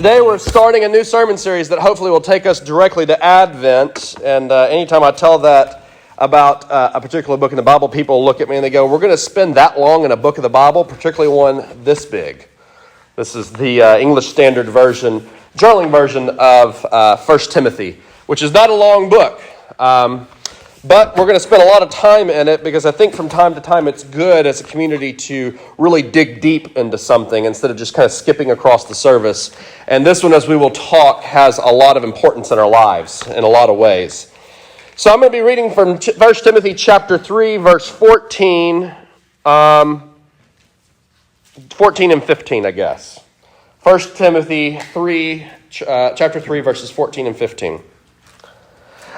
Today we're starting a new sermon series that hopefully will take us directly to Advent. And anytime I tell that about a particular book in the Bible, people look at me and they go, we're going to spend that long in a book of the Bible, particularly one this big. This is the English Standard Version, journaling version of 1 Timothy, which is not a long book. But we're going to spend a lot of time in it because I think from time to time it's good as a community to really dig deep into something instead of just kind of skipping across the service. And this one, as we will talk, has a lot of importance in our lives in a lot of ways. So I'm going to be reading from 1 Timothy chapter 3, verse 14, 14 and 15, I guess. 1 Timothy 3, chapter 3, verses 14 and 15.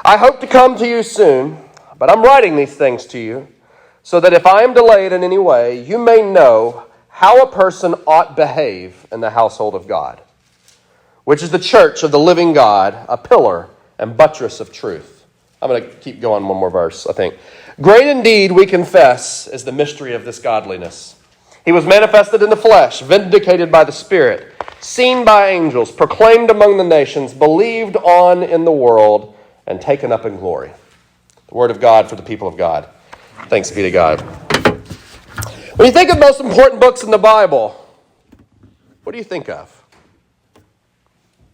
I hope to come to you soon, but I'm writing these things to you, so that if I am delayed in any way, you may know how a person ought behave in the household of God, which is the church of the living God, a pillar and buttress of truth. I'm going to keep going one more verse, I think. Great indeed, we confess, is the mystery of this godliness. He was manifested in the flesh, vindicated by the Spirit, seen by angels, proclaimed among the nations, believed on in the world, and taken up in glory. The word of God for the people of God. Thanks be to God. When you think of most important books in the Bible, what do you think of?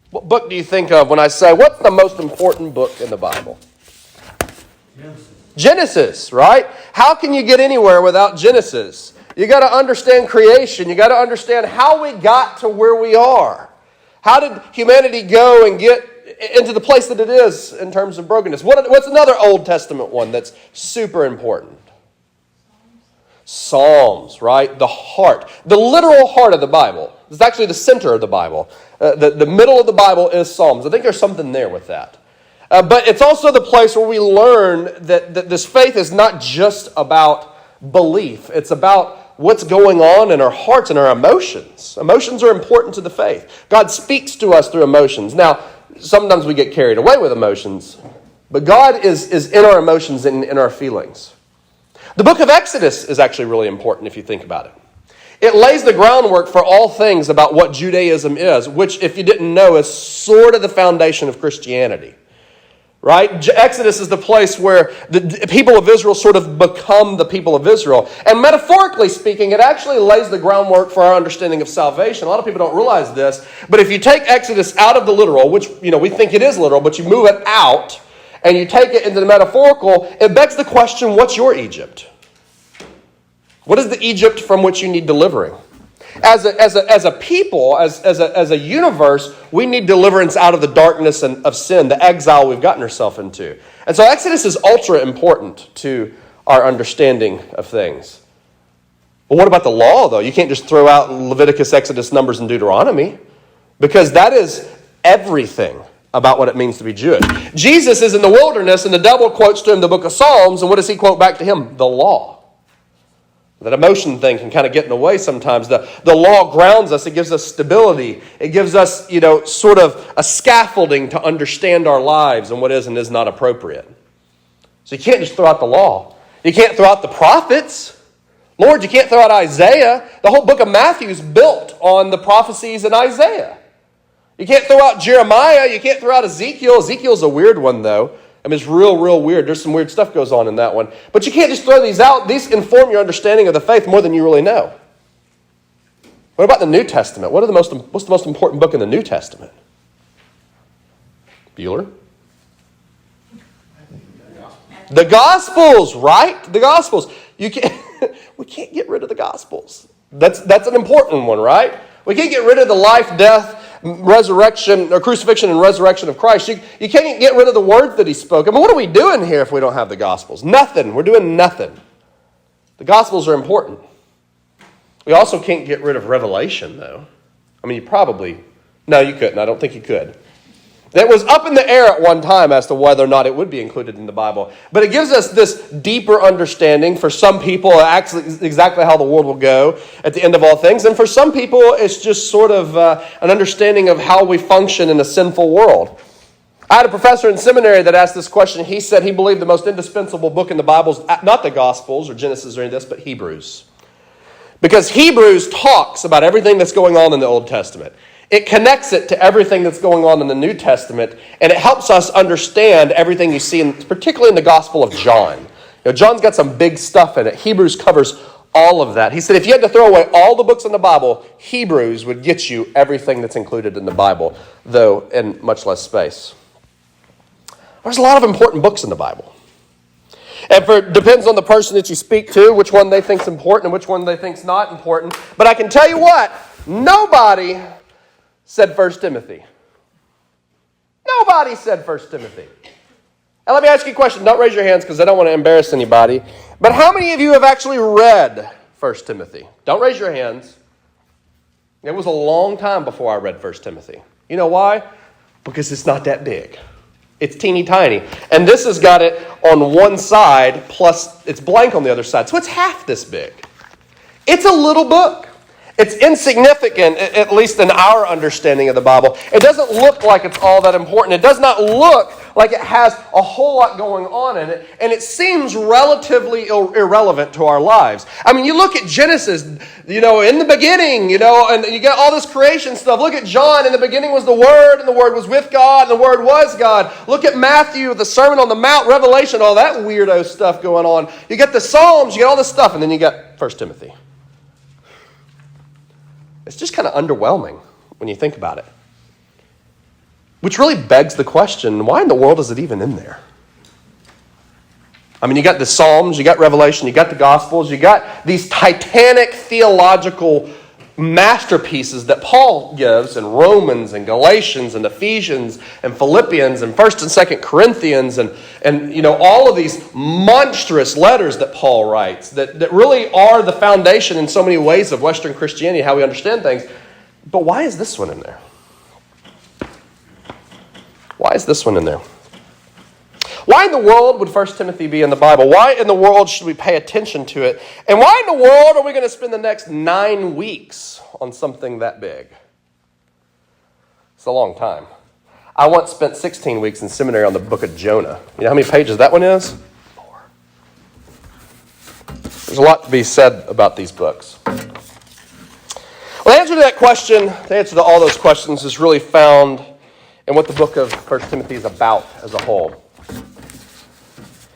What book do you think of when I say, what's the most important book in the Bible? Genesis, right? How can you get anywhere without Genesis? You got to understand creation. You got to understand how we got to where we are. How did humanity go and get into the place that it is in terms of brokenness? What's another Old Testament one that's super important? Psalms, right? The heart. The literal heart of the Bible. It's actually the center of the Bible. The middle of the Bible is Psalms. I think there's something there with that. But it's also the place where we learn that this faith is not just about belief. It's about what's going on in our hearts and our emotions. Emotions are important to the faith. God speaks to us through emotions. Now, sometimes we get carried away with emotions, but God is in our emotions and in our feelings. The book of Exodus is actually really important if you think about it. It lays the groundwork for all things about what Judaism is, which, if you didn't know, is sort of the foundation of Christianity. Right? Exodus is the place where the people of Israel sort of become the people of Israel. And metaphorically speaking, it actually lays the groundwork for our understanding of salvation. A lot of people don't realize this, but if you take Exodus out of the literal, which we think it is literal, but you move it out and you take it into the metaphorical, it begs the question, what's your Egypt? What is the Egypt from which you need delivering? As a people, as a universe, we need deliverance out of the darkness of sin, the exile we've gotten ourselves into. And so Exodus is ultra important to our understanding of things. But what about the law, though? You can't just throw out Leviticus, Exodus, Numbers, and Deuteronomy, because that is everything about what it means to be Jewish. Jesus is in the wilderness, and the devil quotes to him the book of Psalms, and what does he quote back to him? The law. That emotion thing can kind of get in the way sometimes. The law grounds us. It gives us stability. It gives us, sort of a scaffolding to understand our lives and what is and is not appropriate. So you can't just throw out the law. You can't throw out the prophets. Lord, you can't throw out Isaiah. The whole book of Matthew is built on the prophecies in Isaiah. You can't throw out Jeremiah. You can't throw out Ezekiel. Ezekiel's a weird one, though. I mean, it's real weird. There's some weird stuff goes on in that one. But you can't just throw these out. These inform your understanding of the faith more than you really know. What about the New Testament? What's the most important book in the New Testament? Bueller? The Gospels, right? The Gospels. We can't get rid of the Gospels. That's an important one, right? We can't get rid of the life, death, resurrection, or crucifixion and resurrection of Christ. You can't get rid of the words that he spoke. I mean, what are we doing here if we don't have the Gospels? Nothing. We're doing nothing. The Gospels are important. We also can't get rid of Revelation, though. I mean, you couldn't. I don't think you could. It was up in the air at one time as to whether or not it would be included in the Bible. But it gives us this deeper understanding. For some people, actually exactly how the world will go at the end of all things. And for some people, it's just sort of an understanding of how we function in a sinful world. I had a professor in seminary that asked this question. He said he believed the most indispensable book in the Bible is not the Gospels or Genesis or any of this, but Hebrews. Because Hebrews talks about everything that's going on in the Old Testament. It connects it to everything that's going on in the New Testament, and it helps us understand everything you see, particularly in the Gospel of John. John's got some big stuff in it. Hebrews covers all of that. He said if you had to throw away all the books in the Bible, Hebrews would get you everything that's included in the Bible, though in much less space. There's a lot of important books in the Bible. And it depends on the person that you speak to, which one they think's important and which one they think's not important. But I can tell you what, nobody said 1 Timothy. Nobody said 1 Timothy. And let me ask you a question. Don't raise your hands because I don't want to embarrass anybody. But how many of you have actually read 1 Timothy? Don't raise your hands. It was a long time before I read 1 Timothy. You know why? Because it's not that big. It's teeny tiny. And this has got it on one side, plus it's blank on the other side. So it's half this big. It's a little book. It's insignificant, at least in our understanding of the Bible. It doesn't look like it's all that important. It does not look like it has a whole lot going on in it. And it seems relatively irrelevant to our lives. I mean, you look at Genesis, in the beginning, and you get all this creation stuff. Look at John. In the beginning was the Word, and the Word was with God, and the Word was God. Look at Matthew, the Sermon on the Mount, Revelation, all that weirdo stuff going on. You get the Psalms, you get all this stuff, and then you got 1 Timothy. It's just kind of underwhelming when you think about it. Which really begs the question, why in the world is it even in there? I mean, you got the Psalms, you got Revelation, you got the Gospels, you got these titanic theological masterpieces that Paul gives in Romans and Galatians and Ephesians and Philippians and 1st and 2nd Corinthians and all of these monstrous letters that Paul writes that really are the foundation in so many ways of Western Christianity, how we understand things. But why is this one in there? Why is this one in there? Why in the world would 1 Timothy be in the Bible? Why in the world should we pay attention to it? And why in the world are we going to spend the next 9 weeks on something that big? It's a long time. I once spent 16 weeks in seminary on the book of Jonah. You know how many pages that one is? 4. There's a lot to be said about these books. Well, the answer to that question, the answer to all those questions is really found in what the book of 1 Timothy is about as a whole.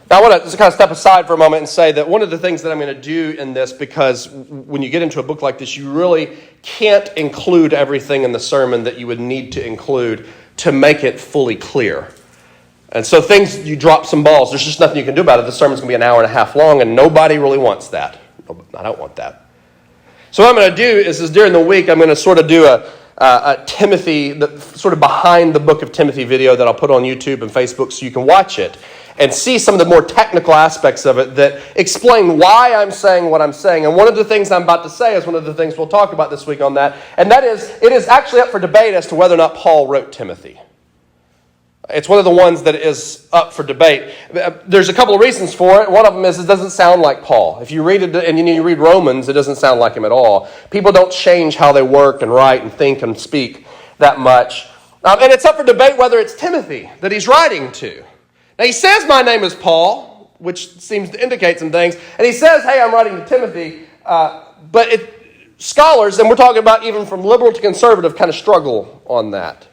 Now, I want to just kind of step aside for a moment and say that one of the things that I'm going to do in this, because when you get into a book like this, you really can't include everything in the sermon that you would need to include to make it fully clear. And so you drop some balls. There's just nothing you can do about it. The sermon's going to be an hour and a half long, and nobody really wants that. I don't want that. So what I'm going to do is during the week, I'm going to sort of do a Timothy, sort of behind the book of Timothy video that I'll put on YouTube and Facebook so you can watch it and see some of the more technical aspects of it that explain why I'm saying what I'm saying. And one of the things I'm about to say is one of the things we'll talk about this week on that. And that is, it is actually up for debate as to whether or not Paul wrote Timothy. It's one of the ones that is up for debate. There's a couple of reasons for it. One of them is it doesn't sound like Paul. If you read it, and you read Romans, it doesn't sound like him at all. People don't change how they work and write and think and speak that much. And it's up for debate whether it's Timothy that he's writing to. Now, he says, my name is Paul, which seems to indicate some things. And he says, hey, I'm writing to Timothy. But scholars, and we're talking about even from liberal to conservative, kind of struggle on that.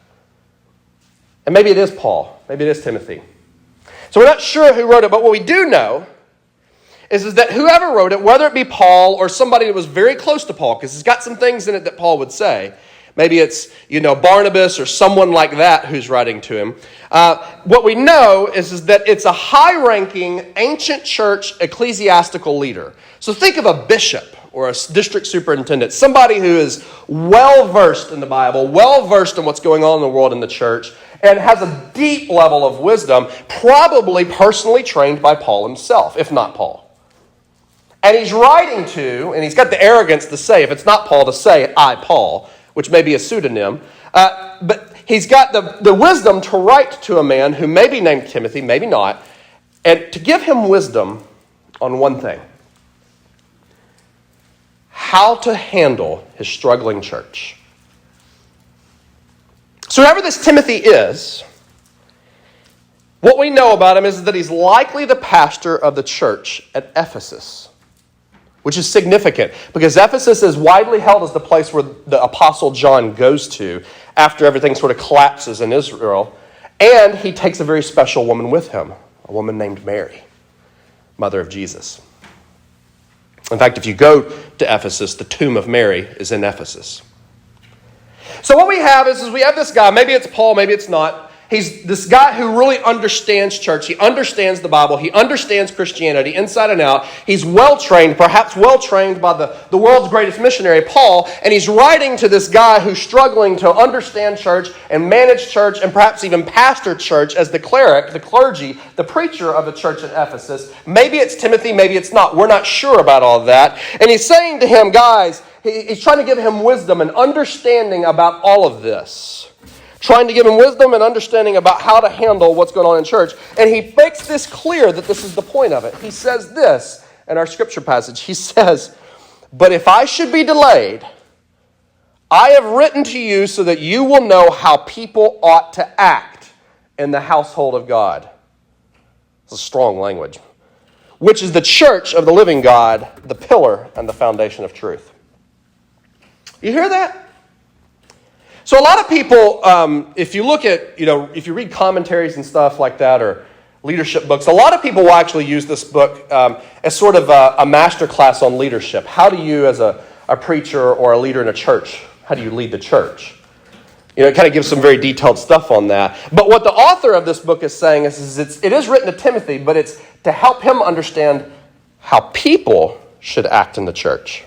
And maybe it is Paul. Maybe it is Timothy. So we're not sure who wrote it, but what we do know is that whoever wrote it, whether it be Paul or somebody that was very close to Paul, because it's got some things in it that Paul would say. Maybe it's, Barnabas or someone like that who's writing to him. What we know is that it's a high-ranking ancient church ecclesiastical leader. So think of a bishop or a district superintendent, somebody who is well-versed in the Bible, well-versed in what's going on in the world in the church, and has a deep level of wisdom, probably personally trained by Paul himself, if not Paul. And he's writing to, and he's got the arrogance to say, if it's not Paul, to say, I, Paul, which may be a pseudonym. But he's got the wisdom to write to a man who may be named Timothy, maybe not, and to give him wisdom on one thing. How to handle his struggling church. So whoever this Timothy is, what we know about him is that he's likely the pastor of the church at Ephesus. which is significant because Ephesus is widely held as the place where the Apostle John goes to after everything sort of collapses in Israel. And he takes a very special woman with him, a woman named Mary, mother of Jesus. In fact, if you go to Ephesus, the tomb of Mary is in Ephesus. So what we have is we have this guy, maybe it's Paul, maybe it's not. He's this guy who really understands church. He understands the Bible. He understands Christianity inside and out. He's well-trained, perhaps well-trained by the world's greatest missionary, Paul. And he's writing to this guy who's struggling to understand church and manage church and perhaps even pastor church as the cleric, the clergy, the preacher of the church at Ephesus. Maybe it's Timothy, maybe it's not. We're not sure about all of that. And he's saying to him, guys, he's trying to give him wisdom and understanding about all of this. Trying to give him wisdom and understanding about how to handle what's going on in church. And he makes this clear that this is the point of it. He says this in our scripture passage. He says, "But if I should be delayed, I have written to you so that you will know how people ought to act in the household of God." It's a strong language. "Which is the church of the living God, the pillar and the foundation of truth." You hear that? So a lot of people, if you look at, if you read commentaries and stuff like that or leadership books, a lot of people will actually use this book as sort of a master class on leadership. How do you, as a preacher or a leader in a church, how do you lead the church? It kind of gives some very detailed stuff on that. But what the author of this book is saying is it is written to Timothy, but it's to help him understand how people should act in the church.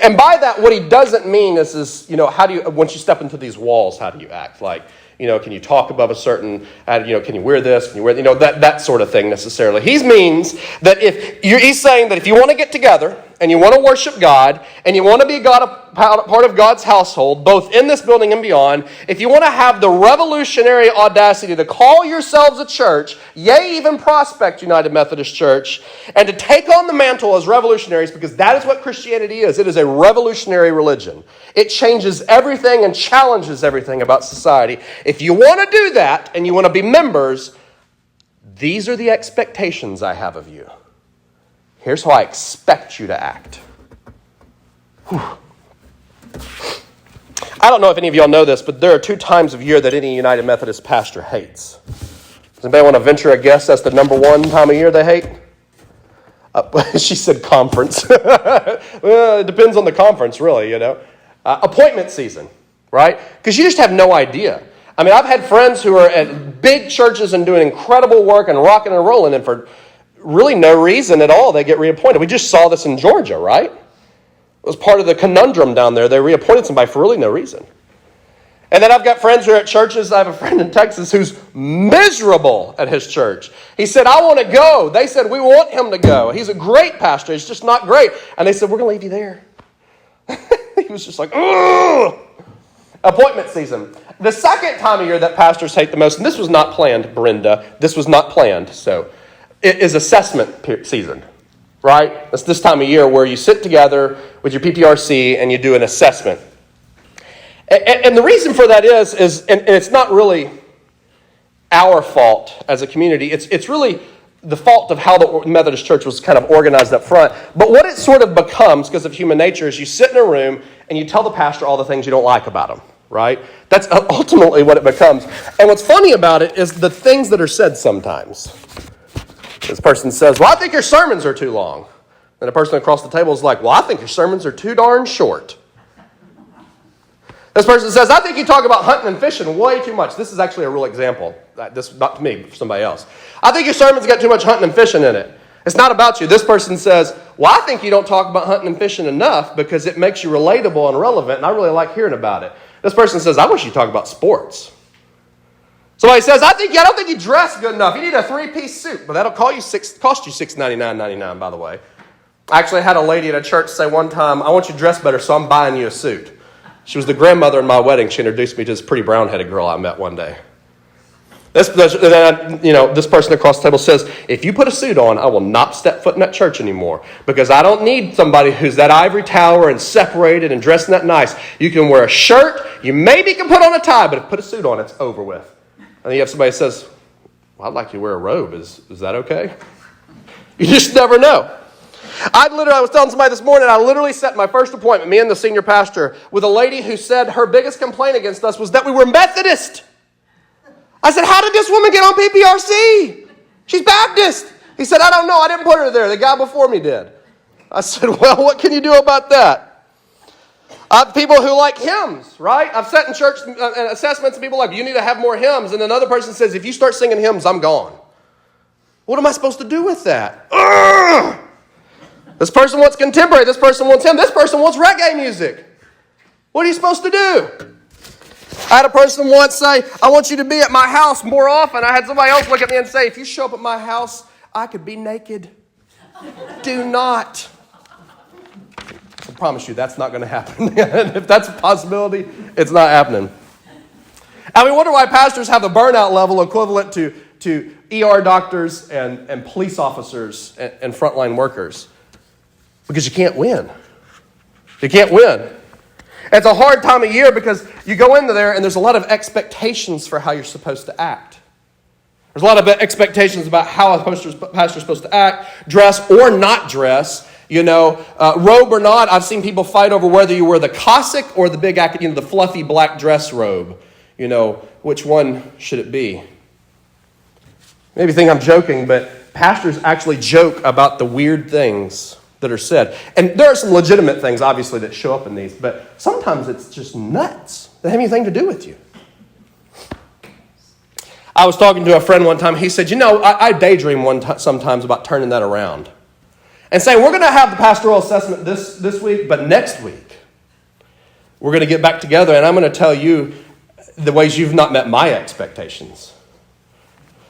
And by that, what he doesn't mean is how do you, once you step into these walls, how do you act? Like, can you talk above a certain, can you wear this? Can you wear, that sort of thing necessarily. He means that he's saying that if you want to get together and you want to worship God and you want to be a part of God's household, both in this building and beyond, if you want to have the revolutionary audacity to call yourselves a church, yea, even Prospect United Methodist Church, and to take on the mantle as revolutionaries, because that is what Christianity is. It is a revolutionary religion. It changes everything and challenges everything about society. If you want to do that and you want to be members, these are the expectations I have of you. Here's how I expect you to act. Whew. I don't know if any of y'all know this, but there are 2 times of year that any United Methodist pastor hates. Does anybody want to venture a guess that's the number 1 time of year they hate? She said conference. Well, it depends on the conference, really, Appointment season, right? Because you just have no idea. I mean, I've had friends who are at big churches and doing incredible work and rocking and rolling, and for really no reason at all, they get reappointed. We just saw this in Georgia, right? It was part of the conundrum down there. They reappointed somebody for really no reason. And then I've got friends who are at churches. I have a friend in Texas who's miserable at his church. He said, I want to go. They said, we want him to go. He's a great pastor. He's just not great. And they said, we're going to leave you there. He was just like, ugh. Appointment season. The second time of year that pastors hate the most, and this was not planned, Brenda. This was not planned. So it is assessment season, right? It's this time of year where you sit together with your PPRC and you do an assessment. And the reason for that is and it's not really our fault as a community. It's really the fault of how the Methodist Church was kind of organized up front. But what it sort of becomes, because of human nature, is you sit in a room and you tell the pastor all the things you don't like about him, right? That's ultimately what it becomes. And what's funny about it is the things that are said sometimes. This person says, well, I think your sermons are too long. And the person across the table is like, well, I think your sermons are too darn short. This person says, I think you talk about hunting and fishing way too much. This is actually a real example. This not to me, for somebody else. I think your sermon's got too much hunting and fishing in it. It's not about you. This person says, well, I think you don't talk about hunting and fishing enough because it makes you relatable and relevant, and I really like hearing about it. This person says, I wish you talk about sports. Somebody says, I don't think you dress good enough. You need a 3-piece suit. But that'll cost you $699.99, by the way. I actually had a lady at a church say one time, I want you to dress better, so I'm buying you a suit. She was the grandmother in my wedding. She introduced me to this pretty brown-headed girl I met one day. This person across the table says, if you put a suit on, I will not step foot in that church anymore because I don't need somebody who's that ivory tower and separated and dressing that nice. You can wear a shirt. You maybe can put on a tie, but if you put a suit on, it's over with. And then you have somebody who says, well, I'd like you to wear a robe. Is that okay? You just never know. I was telling somebody this morning, I literally set my first appointment, me and the senior pastor, with a lady who said her biggest complaint against us was that we were Methodist. I said, how did this woman get on PPRC? She's Baptist. He said, I don't know. I didn't put her there. The guy before me did. I said, well, what can you do about that? People who like hymns, right? I've sat in church assessments and people are like, you need to have more hymns. And another person says, if you start singing hymns, I'm gone. What am I supposed to do with that? Ugh! This person wants contemporary. This person wants hymn. This person wants reggae music. What are you supposed to do? I had a person once say, I want you to be at my house more often. I had somebody else look at me and say, if you show up at my house, I could be naked. Do not. I promise you that's not going to happen. If that's a possibility, it's not happening. And we wonder why pastors have a burnout level equivalent to ER doctors and police officers and frontline workers. Because you can't win. You can't win. It's a hard time of year because you go into there and there's a lot of expectations for how you're supposed to act. There's a lot of expectations about how a pastor's supposed to act, dress or not dress. Robe or not, I've seen people fight over whether you wear the cassock or the big, the fluffy black dress robe. Which one should it be? Maybe you think I'm joking, but pastors actually joke about the weird things that are said. And there are some legitimate things, obviously, that show up in these, but sometimes it's just nuts. They don't have anything to do with you. I was talking to a friend one time. He said, I daydream sometimes about turning that around. And saying, we're going to have the pastoral assessment this week, but next week, we're going to get back together, and I'm going to tell you the ways you've not met my expectations.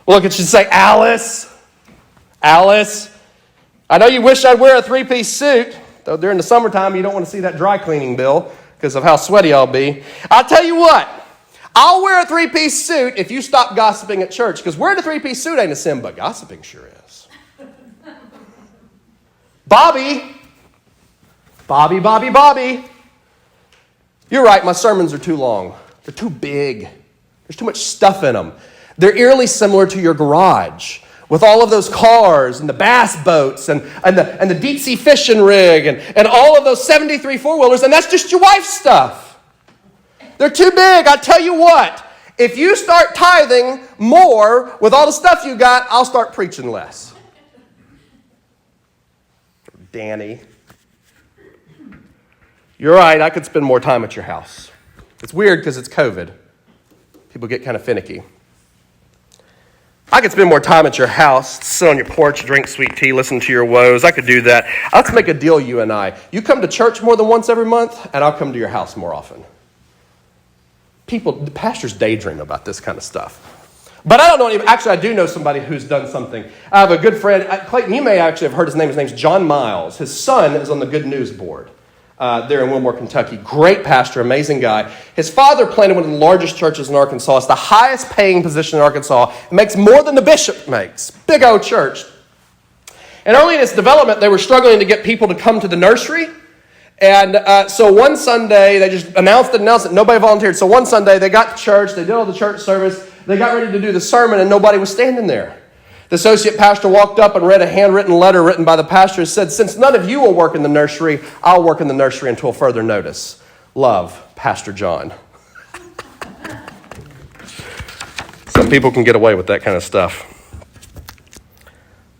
Look, it should say, Alice, I know you wish I'd wear a three-piece suit, though during the summertime you don't want to see that dry cleaning bill because of how sweaty I'll be. I'll tell you what, I'll wear a three-piece suit if you stop gossiping at church, because wearing a three-piece suit ain't a sin, but gossiping sure is. Bobby. You're right, my sermons are too long. They're too big. There's too much stuff in them. They're eerily similar to your garage with all of those cars and the bass boats and the deep sea fishing rig and all of those 73 four-wheelers, and that's just your wife's stuff. They're too big. I tell you what, if you start tithing more with all the stuff you got, I'll start preaching less. Danny. You're right, I could spend more time at your house. It's weird because it's COVID. People get kind of finicky. I could spend more time at your house, sit on your porch, drink sweet tea, listen to your woes. I could do that. Let's make a deal, you and I. You come to church more than once every month, and I'll come to your house more often. Pastors daydream about this kind of stuff. But I don't know, actually I do know somebody who's done something. I have a good friend, Clayton, you may actually have heard his name. His name's John Miles. His son is on the Good News Board there in Wilmore, Kentucky. Great pastor, amazing guy. His father planted one of the largest churches in Arkansas. It's the highest paying position in Arkansas. It makes more than the bishop makes. Big old church. And early in its development, they were struggling to get people to come to the nursery. And so one Sunday, they just announced it. Nobody volunteered. So one Sunday, they got to church. They did all the church service. They got ready to do the sermon, and nobody was standing there. The associate pastor walked up and read a handwritten letter written by the pastor. It said, since none of you will work in the nursery, I'll work in the nursery until further notice. Love, Pastor John. Some people can get away with that kind of stuff.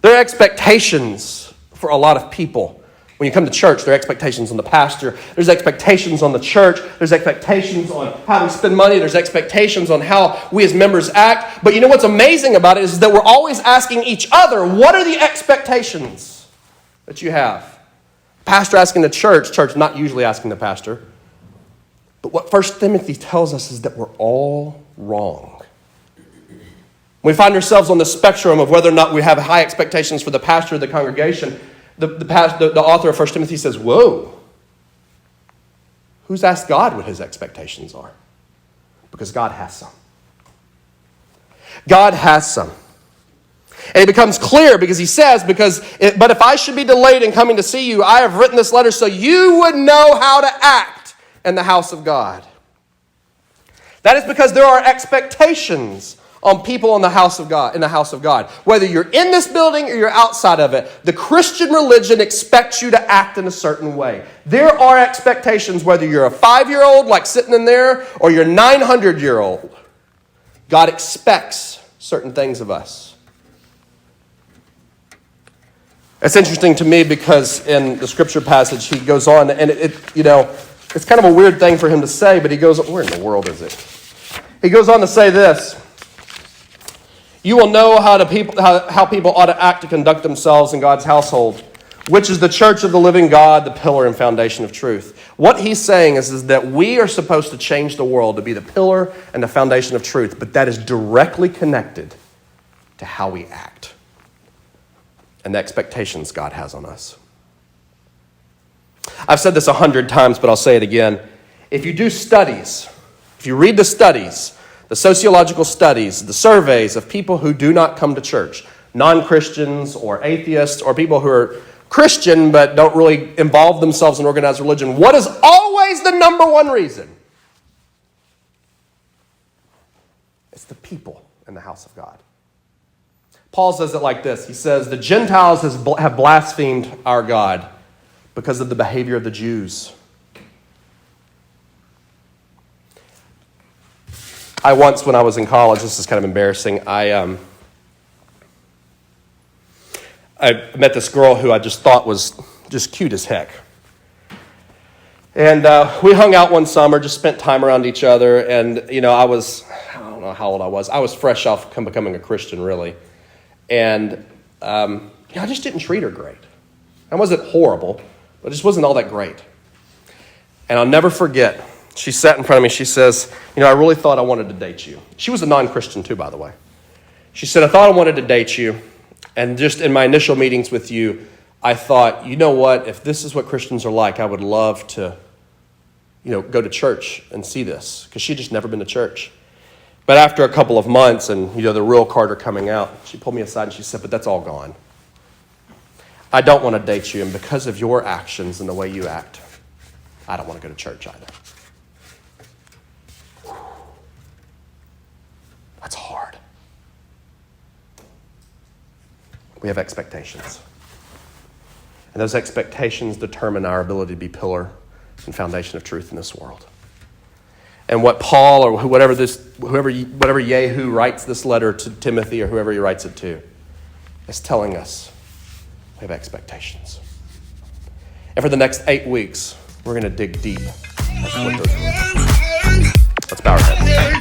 There are expectations for a lot of people. When you come to church, there are expectations on the pastor. There's expectations on the church. There's expectations on how we spend money. There's expectations on how we as members act. But you know what's amazing about it is that we're always asking each other, what are the expectations that you have? Pastor asking the church not usually asking the pastor. But what 1 Timothy tells us is that we're all wrong. We find ourselves on the spectrum of whether or not we have high expectations for the pastor or the congregation. The author of 1 Timothy says, whoa, who's asked God what his expectations are? Because God has some. God has some. And it becomes clear because he says, but if I should be delayed in coming to see you, I have written this letter so you would know how to act in the house of God. That is because there are expectations on people in the house of God. Whether you're in this building or you're outside of it, the Christian religion expects you to act in a certain way. There are expectations whether you're a 5-year-old like sitting in there or you're 900-year-old. God expects certain things of us. It's interesting to me because in the scripture passage he goes on, and it's kind of a weird thing for him to say, but he goes, where in the world is it? He goes on to say this: you will know how people ought to act to conduct themselves in God's household, which is the church of the living God, the pillar and foundation of truth. What he's saying is that we are supposed to change the world to be the pillar and the foundation of truth, but that is directly connected to how we act and the expectations God has on us. I've said this 100 times, but I'll say it again. If you do studies, if you read the studies, the sociological studies, the surveys of people who do not come to church, non-Christians or atheists or people who are Christian but don't really involve themselves in organized religion, what is always the number one reason? It's the people in the house of God. Paul says it like this. He says, the Gentiles have blasphemed our God because of the behavior of the Jews. I once, when I was in college, this is kind of embarrassing, I met this girl who I just thought was just cute as heck. And we hung out one summer, just spent time around each other, and, I don't know how old I was. I was fresh off becoming a Christian, really. And, I just didn't treat her great. I wasn't horrible, but it just wasn't all that great. And I'll never forget, she sat in front of me, she says, I really thought I wanted to date you. She was a non-Christian too, by the way. She said, I thought I wanted to date you, and just in my initial meetings with you, I thought, you know what, if this is what Christians are like, I would love to, go to church and see this, because she'd just never been to church. But after a couple of months and, the real Carter coming out, she pulled me aside and she said, but that's all gone. I don't want to date you, and because of your actions and the way you act, I don't want to go to church either. That's hard. We have expectations. And those expectations determine our ability to be pillar and foundation of truth in this world. And what Paul or whoever Yehu writes this letter to Timothy or whoever he writes it to is telling us we have expectations. And for the next 8 weeks, we're going to dig deep. Let's bow our heads.